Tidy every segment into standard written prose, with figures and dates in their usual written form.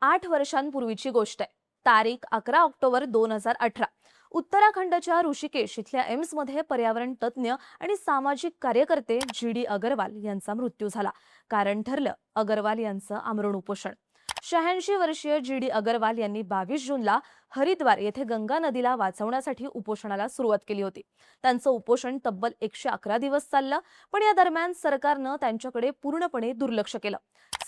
8 वर्षांपूर्वीची गोष्ट आहे। तारीख 11 ऑक्टोबर 2018। उत्तराखंडच्या ऋषिकेश इथल्या एम्समध्ये पर्यावरण तज्ज्ञ आणि सामाजिक कार्यकर्ते GD अगरवाल यांचा मृत्यू झाला। कारण ठरलं अगरवाल यांचं आमरण उपोषण। 86 वर्षीय GD अगरवाल यांनी 22 जूनला हरिद्वार येथे गंगा नदीला वाचवण्यासाठी उपोषणाला सुरुवात केली होती। त्यांचं उपोषण तब्बल 111 दिवस चाललं, पण या दरम्यान सरकारनं त्यांच्याकडे पूर्णपणे दुर्लक्ष केलं।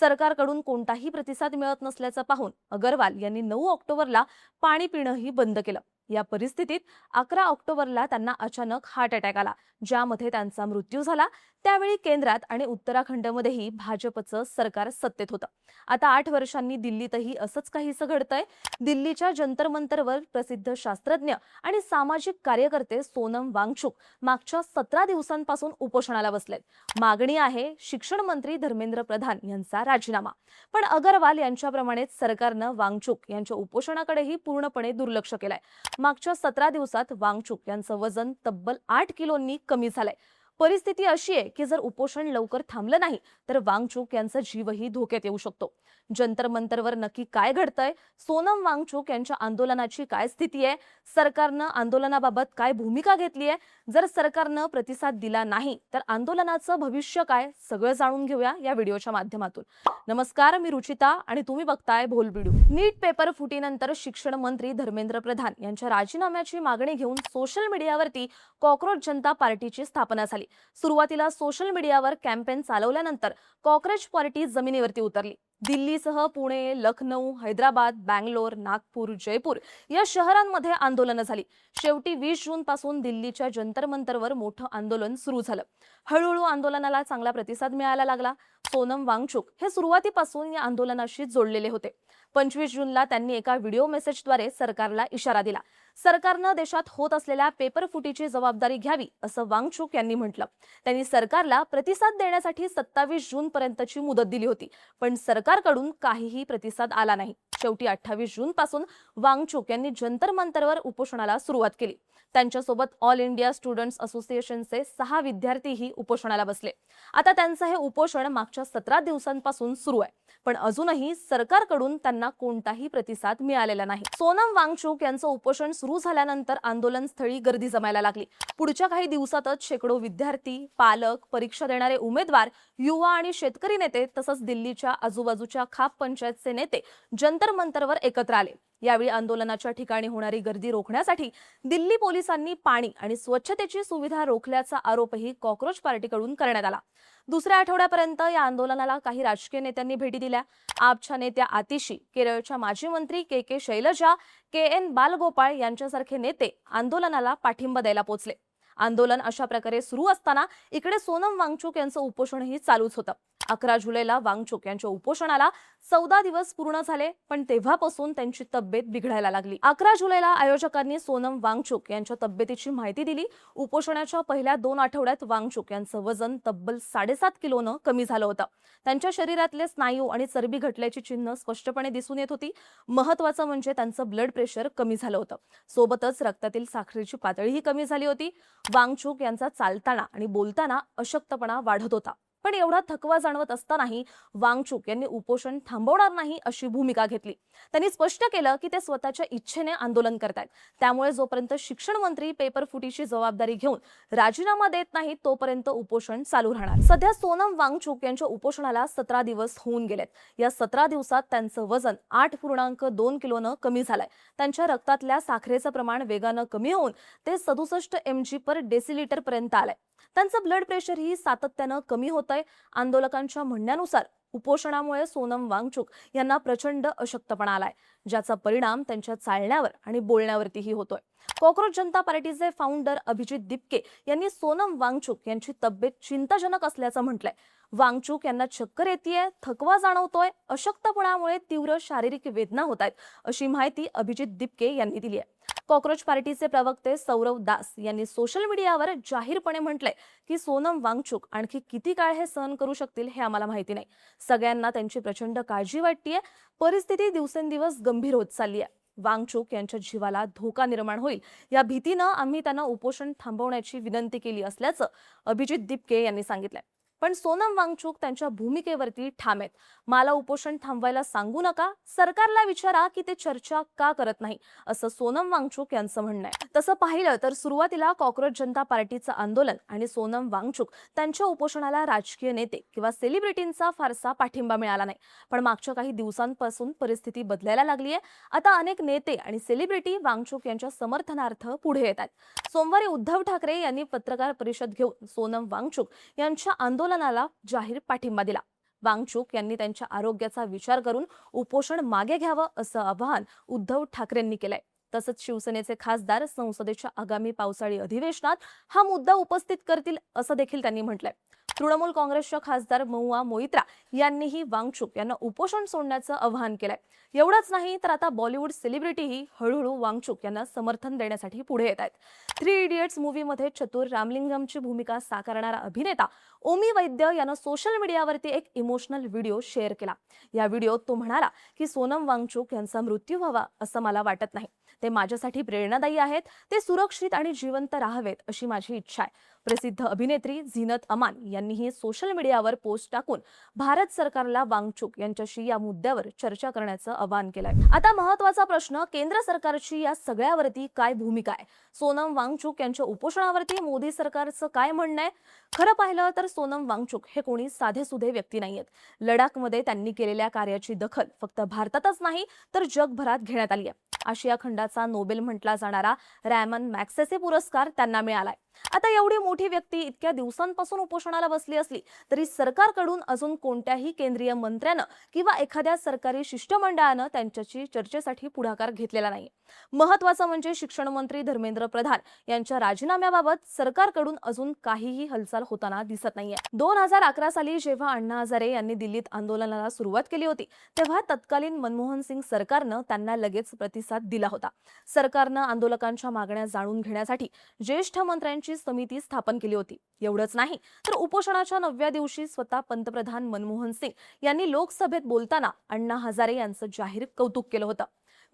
सरकारकडून कोणताही प्रतिसाद मिळत नसल्याचं पाहून अगरवाल यांनी 9 ऑक्टोबरला पाणी पिणंही बंद केलं। या परिस्थितीत 11 ऑक्टोबरला त्यांना अचानक हार्ट अटॅक आला, ज्यामध्ये त्यांचा मृत्यू झाला। त्यावेळी केंद्रात आणि उत्तराखंडमध्येही भाजपचं सरकार सत्तेत होतं। आता 8 वर्षांनी दिल्लीतही असंच काहीसं घडतंय। दिल्लीच्या जंतर मंतरवर प्रसिद्ध शास्त्रज्ञ आणि सामाजिक कार्यकर्ते सोनम वांगचुक मागच्या 17 दिवसांपासून उपोषणाला बसलेत। मागणी आहे शिक्षण मंत्री धर्मेंद्र प्रधान यांचा राजीनामा। पण अगरवाल यांच्याप्रमाणेच सरकारनं वांगचुक यांच्या उपोषणाकडेही पूर्णपणे दुर्लक्ष केलंय। मागच्या 17 दिवसात वांगचुक यांचं वजन तब्बल 8 किलोंनी कमी झालंय। परिस्थिती अशी आहे की जर उपोषण लवकर थांबलं नाही तर वांगचुक यांचा जीवही धोक्यात येऊ शकतो। जंतर मंतरवर नक्की काय घडतंय, सोनम वांगचुक यांच्या आंदोलनाची काय स्थिती आहे, सरकारनं आंदोलनाबाबत काय भूमिका घेतली आहे, जर सरकारनं प्रतिसाद दिला नाही तर आंदोलनाचं भविष्य काय, सगळं जाणून घेऊया या व्हिडिओच्या माध्यमातून। नमस्कार, मी रुचिता आणि तुम्ही बघताय भोल व्हिडिओ। नीट पेपर फुटीनंतर शिक्षण मंत्री धर्मेंद्र प्रधान यांच्या राजीनाम्याची मागणी घेऊन सोशल मीडियावरती कॉकरोच जनता पार्टीची स्थापना झाली। सुरुवातीला सोशल मीडियावर कॅम्पेन चालवल्यानंतर कॉकरोच पार्टी जमिनीवरती उतरली। दिल्लीसह पुणे, लखनौ, हैदराबाद, बँगलोर, नागपूर, जयपूर या शहरांमध्ये आंदोलनं झाली। शेवटी 20 जून पासून दिल्लीच्या जंतर मंतरवर मोठं आंदोलन सुरू झालं। हळूहळू आंदोलनाला चांगला प्रतिसाद मिळायला लागला। सोनम वांगचुक हे सुरुवातीपासून या आंदोलनाशी जोडलेले होते। 25 जूनला त्यांनी एका व्हिडिओ मेसेजद्वारे सरकारला इशारा दिला। सरकारनं देशात होत असलेल्या पेपर फुटीची जबाबदारी घ्यावी असं वांगचुक यांनी म्हटलं। त्यांनी सरकारला प्रतिसाद देण्यासाठी 27 जून पर्यंतची मुदत दिली होती, पण सरकारकडून काहीही प्रतिसाद आला नाही। शेवटी 28 जून पासून वांगचुक यांनी जंतर मंतरवर उपोषणाला सुरुवात केली। त्यांच्यासोबत ऑल इंडिया स्टुडंट्स असोसिएशनचे 6 विद्यार्थीही उपोषणाला बसले। आता त्यांचं हे उपोषण मागच्या 17 दिवसांपासून सुरू आहे, पण अजूनही सरकारकडून त्यांना कोणताही प्रतिसाद मिळालेला नाही। सोनम वांगचुक यांचं उपोषण सुरू झाल्यानंतर आंदोलनस्थळी गर्दी जमायला लागली। पुढच्या काही दिवसातच शेकडो विद्यार्थी, पालक, परीक्षा देणारे उमेदवार, युवा आणि शेतकरी नेते तसंच दिल्लीच्या आजूबाजूच्या खाप पंचायतचे नेते जंतर मंतरवर एकत्र आले। यावेळी आंदोलनाच्या ठिकाणी होणारी गर्दी रोखण्यासाठी दिल्ली पोलिसांनी पाणी आणि स्वच्छतेची सुविधा रोखल्याचा आरोपही कॉकरोच पार्टीकडून करण्यात आला। दुसऱ्या आठवड्यापर्यंत या आंदोलनाला काही राजकीय नेत्यांनी भेटी दिल्या। आपच्या नेत्या आतिशी, केरळच्या माजी मंत्री के शैलजा, KN बालगोपाळ यांच्यासारखे नेते आंदोलनाला पाठिंबा द्यायला पोहोचले। आंदोलन अशा प्रकारे सुरू असताना इकडे सोनम वांगचुक यांचं उपोषणही चालूच होतं। 11 जुलैला वांगचुक यांच्या उपोषणाला 14 दिवस पूर्ण झाले, पण तेव्हापासून त्यांची तब्येत बिघडायला लागली। 11 जुलैला आयोजकांनी सोनम वांगचुक यांच्या तब्येतीची माहिती दिली। उपोषणाच्या पहिल्या 2 आठवड्यात वांगचुक यांचं वजन तब्बल 7.5 किलोनं कमी झालं होतं। त्यांच्या शरीरातले स्नायू आणि चरबी घटल्याची चिन्ह स्पष्टपणे दिसून येत होती। महत्त्वाचं म्हणजे त्यांचं ब्लड प्रेशर कमी झालं होतं, सोबतच रक्तातील साखरेची पातळीही कमी झाली होती। वांगचुक यांचा चालताना आणि बोलताना अशक्तपणा वाढत होता, पण एवढा थकवा जाणवत असतानाही वांगचुक यांनी उपोषण थांबवणार नाही अशी भूमिका घेतली। त्यांनी स्पष्ट केलं की ते स्वतःच्या इच्छेने आंदोलन करतायत, त्यामुळे जोपर्यंत शिक्षण मंत्री पेपर फुटीची जबाबदारी घेऊन राजीनामा देत नाहीत तोपर्यंत उपोषण चालू राहणार। सध्या सोनम वांगचुक यांच्या उपोषणाला 17 दिवस होऊन गेलेत। या 17 दिवसात त्यांचं वजन 8.2 किलोनं कमी झालंय। त्यांच्या रक्तातल्या साखरेचं प्रमाण वेगानं कमी होऊन ते 67 mg/डेसिलिटर पर्यंत आलंय। त्यांचं ब्लड प्रेशरही सातत्यानं कमी होतंय। आंदोलकांच्या म्हणण्यानुसार उपोषणामुळे सोनम वांगचुक यांना प्रचंड अशक्तपणा आलाय, ज्याचा परिणाम त्यांच्या चालण्यावर आणि बोलण्यावरतीही होतोय। कॉकरोच जनता पार्टीचे फाउंडर अभिजित दिपके यांनी सोनम वांगचुक यांची तब्येत चिंताजनक असल्याचं म्हटलंय। वांगचुक यांना चक्कर येतेय, थकवा जाणवतोय, अशक्तपणामुळे तीव्र शारीरिक वेदना होत आहेत, अशी माहिती अभिजित दिपके यांनी दिली आहे। कॉकरोच पार्टीचे प्रवक्ते सौरव दास यांनी सोशल मीडियावर जाहीरपणे म्हटलंय की सोनम वांगचुक आणखी किती काळ हे सहन करू शकतील हे आम्हाला माहिती नाही। सगळ्यांना त्यांची प्रचंड काळजी वाटतेय। परिस्थिती दिवसेंदिवस गंभीर होत चालली आहे। वांगचुक यांच्या जीवाला धोका निर्माण होईल या भीतीनं आम्ही त्यांना उपोषण थांबवण्याची विनंती केली असल्याचं अभिजित दिपके यांनी सांगितलंय। पण सोनम वांगचुक त्यांच्या भूमिकेवरती ठाम आहेत. मला उपोषण थांबवायला सांगू नका, सरकारला विचारा की ते चर्चा का करत नाही, असं सोनम वांगचुक यांचं म्हणणं आहे. तसं पाहिलं तर सुरुवातीला कॉक्रोच जनता पार्टीचं आंदोलन आणि सोनम वांगचुक त्यांच्या उपोषणाला राजकीय नेते किंवा सेलिब्रिटींचा फारसा पाठिंबा मिळाला नाही. पण मागच्या काही दिवसांपासून परिस्थिती बदलायला लागली आहे. आता अनेक नेते आणि सेलिब्रिटी वांगचुक यांच्या समर्थनार्थ पुढे येत आहेत. सोमवारी उद्धव ठाकरे यांनी पत्रकार परिषद घेऊन सोनम वांगचुक यांच्या आंदोलनाला जाहीर पाठिंबा दिला. वांगचुक यांनी त्यांच्या आरोग्याचा विचार करून उपोषण मागे घ्यावं असं आवाहन उद्धव ठाकरेंनी केलंय. तसंच शिवसेनेचे खासदार संसदेच्या आगामी पावसाळी अधिवेशनात हा मुद्दा उपस्थित करतील असं देखील त्यांनी म्हटलंय. तृणमूल काँग्रेसच्या खासदार महुआ मोइत्रा यांनीही वांगचुक यांना उपोषण सोडण्याचं आवाहन केलंय. एवढंच नाही तर आता बॉलिवूड सेलिब्रिटीही हळूहळू वांगचुक यांना समर्थन देण्यासाठी पुढे येत आहेत. 3 इडियट्स मूव्हीमध्ये चतुर रामलिंगमची भूमिका साकारणारा अभिनेता ओमी वैद्य यानं सोशल मीडियावरती एक इमोशनल व्हिडिओ शेअर केला. या व्हिडिओत तो म्हणाला की सोनम वांगचुक यांचा मृत्यू व्हावा असं मला वाटत नाही. ते माझ्यासाठी प्रेरणादायी आहेत. ते सुरक्षित आणि जिवंत राहावेत अशी माझी इच्छा आहे. प्रसिद्ध अभिनेत्री झीनत अमान यांनीही सोशल मीडियावर पोस्ट टाकून भारत सरकारला वांगचुक यांच्याशी या मुद्द्यावर चर्चा करण्याचं आवाहन केलंय. आता महत्त्वाचा प्रश्न, केंद्र सरकारची या सगळ्यावरती काय भूमिका आहे? सोनम वांगचुक यांच्या उपोषणावरती मोदी सरकारचं काय म्हणणं आहे? खरं पाहिलं तर सोनम वांगचुक हे कोणी साधेसुधे व्यक्ती नाहीयेत. लडाखमध्ये त्यांनी केलेल्या कार्याची दखल फक्त भारतातच नाही तर जगभरात घेण्यात आली आहे. आशिया खंडाचा नोबेल म्हटला जाणारा रॅमन मॅग्सेसे पुरस्कार त्यांना मिळालाय. आता एवढी मोठी व्यक्ती इतक्या दिवसांपासून उपोषणाला बसली असली तरी सरकारकडून अजून कोणत्याही केंद्रीय मंत्र्यानं किंवा एखाद्या सरकारी शिष्टमंडळानं त्यांच्याशी चर्चेसाठी पुढाकार घेतलेला नाही. महत्त्वाचं म्हणजे शिक्षण मंत्री धर्मेंद्र प्रधान यांच्या राजीनाम्याबाबत सरकारकडून अजून काहीही हालचाल होताना दिसत नाहीये. 2011 साली जेव्हा अण्णा हजारे यांनी दिल्लीत आंदोलनाला सुरुवात केली होती तेव्हा तत्कालीन मनमोहन सिंग सरकारनं त्यांना लगेच प्रतिसाद दिला होता. सरकारनं आंदोलकांच्या मागण्या जाणून घेण्यासाठी ज्येष्ठ मंत्र्यांची समिती स्थापन केली होती. एवढंच नाही तर उपोषणाच्या 9व्या दिवशी स्वतः पंतप्रधान मनमोहन सिंग यांनी लोकसभेत बोलताना अण्णा हजारे यांचं जाहीर कौतुक केलं होतं.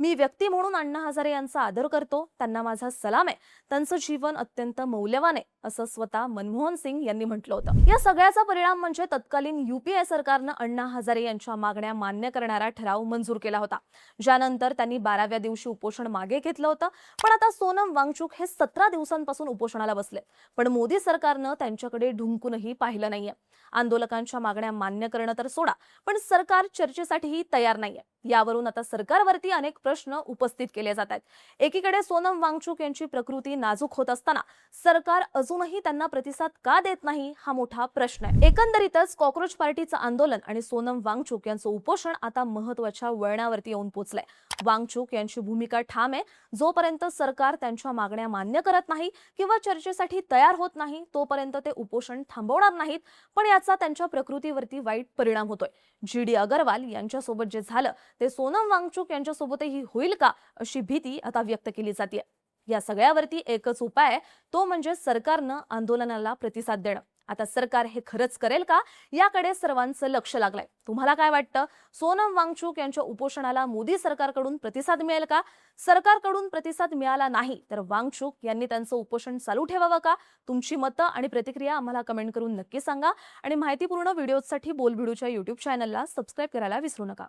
मी व्यक्ती म्हणून अण्णा हजारे यांचा आदर करतो, त्यांना माझा सलाम आहे, त्यांचं जीवन अत्यंत मौल्यवान आहे असं स्वतः मनमोहन सिंग यांनी म्हटलं होतं. या सगळ्याचा परिणाम म्हणजे तत्कालीन युपीए सरकारनं अण्णा हजारे यांच्या मागण्या मान्य करणारा ठराव मंजूर केला होता, ज्यानंतर त्यांनी 12व्या दिवशी उपोषण मागे घेतलं होतं. पण आता सोनम वांगचुक हे 17 दिवसांपासून उपोषणाला बसले, पण मोदी सरकारनं त्यांच्याकडे ढुंकूनही पाहिलं नाहीये. आंदोलकांच्या मागण्या मान्य करणं तर सोडा, पण सरकार चर्चेसाठीही तयार नाहीये. यावरून आता सरकारवरती अनेक प्रश्न उपस्थित केले जात आहेत. एकीकडे सोनम वांगचुक यांची प्रकृती नाजूक होत असताना सरकार अजूनही त्यांना प्रतिसाद का देत नाही हा मोठा प्रश्न आहे. एकंदरीतच कॉक्रोच पार्टीचं आंदोलन आणि सोनम वांगचुक यांचं उपोषण आता महत्त्वाच्या वळणावरती येऊन पोहोचलंय. वांगचुक यांची भूमिका ठाम आहे. जोपर्यंत सरकार त्यांच्या मागण्या मान्य करत नाही किंवा चर्चेसाठी तयार होत नाही तोपर्यंत ते उपोषण थांबवणार नाहीत. पण याचा त्यांच्या प्रकृतीवरती वाईट परिणाम होतोय. GD अगरवाल यांच्यासोबत जे झालं ते सोनम वांगचुक यांच्यासोबतही होईल का अशी भीती आता व्यक्त केली जाते. या सगळ्यावरती एकच उपाय आहे, तो म्हणजे सरकारनं आंदोलनाला प्रतिसाद देणं. आता सरकार हे खरंच करेल का याकडे सर्वांचं लक्ष लागलंय. तुम्हाला काय वाटतं? सोनम वांगचुक यांच्या उपोषणाला मोदी सरकारकडून प्रतिसाद मिळेल का? सरकारकडून प्रतिसाद मिळाला नाही तर वांगचुक यांनी त्यांचं उपोषण चालू ठेवावं का? तुमची मतं आणि प्रतिक्रिया आम्हाला कमेंट करून नक्की सांगा आणि माहितीपूर्ण व्हिडिओसाठी बोलबिडूच्या YouTube चॅनलला सबस्क्राईब करायला विसरू नका.